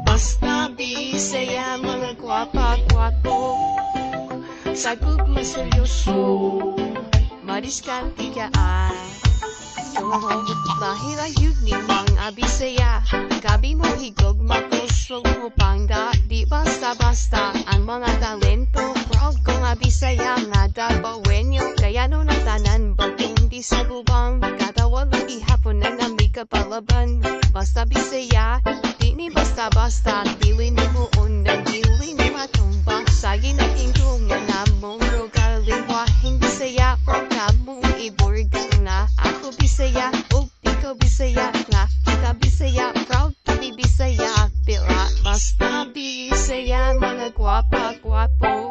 Basta bisaya mga gwapa-gwapo, sagot maseryoso, madiskarte ka dahil ayun ni mga bisaya, gabi mo higog makusog mo pangga, di basta-basta ang mga talento. Proud ko nga bisaya nga dabawenyo, kaya no natanan bagong di sa gubang, katawa lagi hapon na nami kapalaban. Basta bisaya, di ni basta-basta, dili ni mo undan, dili ni matumba, sagi na tingtungan na mong rogalingwahing bisaya, o kamong iborgang na ako bisaya, o ikaw bisaya nga, kita bisaya, proud kami bisaya, pila. Basta bisaya mga gwapa-gwapo,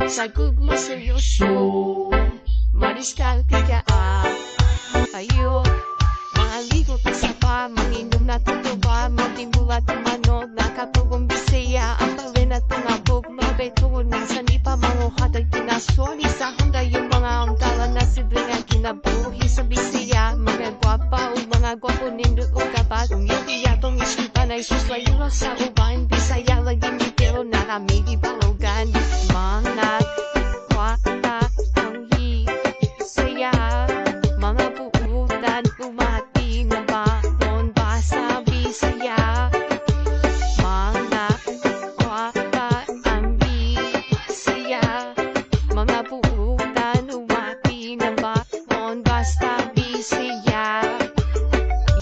sagot maseryoso, madiskarte ka ayo. Mga ligot na sapa, manginom na tutuba, magtimula tumanod, nakatugong bisaya, ang balin at tungabog, mabetungod ng sanipa, manguhatag tinasoni sa handa yung mga amtalan na sidringan kinabuhi sa bisaya. Mga gwapa o mga gwapo nindo o kapat, kung hindi yatong isipan ay suslayo sa uban, bisaya lagi ni pero na kami ibalogan. Mga gwapa ang bisaya, mga buutan umati na baon, basta bisaya. Mga gwapa ang bisaya, mga buutan umati na baon, basta bisaya.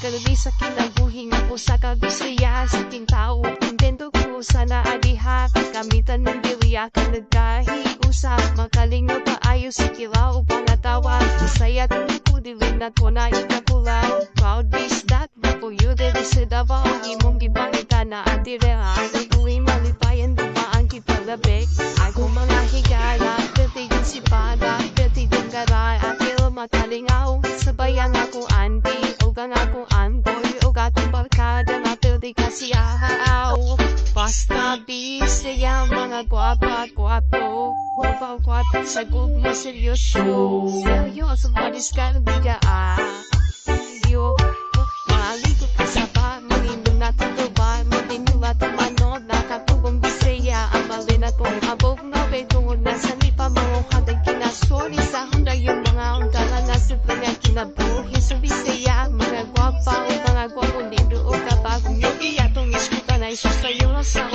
Kaluli sa kinabuhi nga po sa kabisaya, sa ting tao intento ko sana adiha, kagamitan ng bilya ka nagkahiusap, makaling na paayos sa kilaw pangatawa, masaya tuloy ko dilin na ko na ikakulaw. Proud bis that po you did sa Davao, imong gipangita na adireha, nagawin malipayan dumaan kitalabi, ako mga higala, petigan si pada, petigan garay, atil makalingaw, sabayang ako anti, ugang ako amboy, ugatong barkada, matildi kasi ahaw. Basta bisaya mga gwapa-gwapo, gwapa-gwapo, sagot maseryoso, seryoso madiskarte ka ayo. Mga ligot ka sa pa, manginom na tutuba, magtinula tumanod, nakatugong bisaya, ang balin at kong abog na betungod na sanipa, manguhatag kinasoni sa handa yung mga untalan na siplingan kinabuhi sa bisaya. Mga gwapa o mga gwapo nindo o kapag, kung hindi yatong iskutan ay susayo sa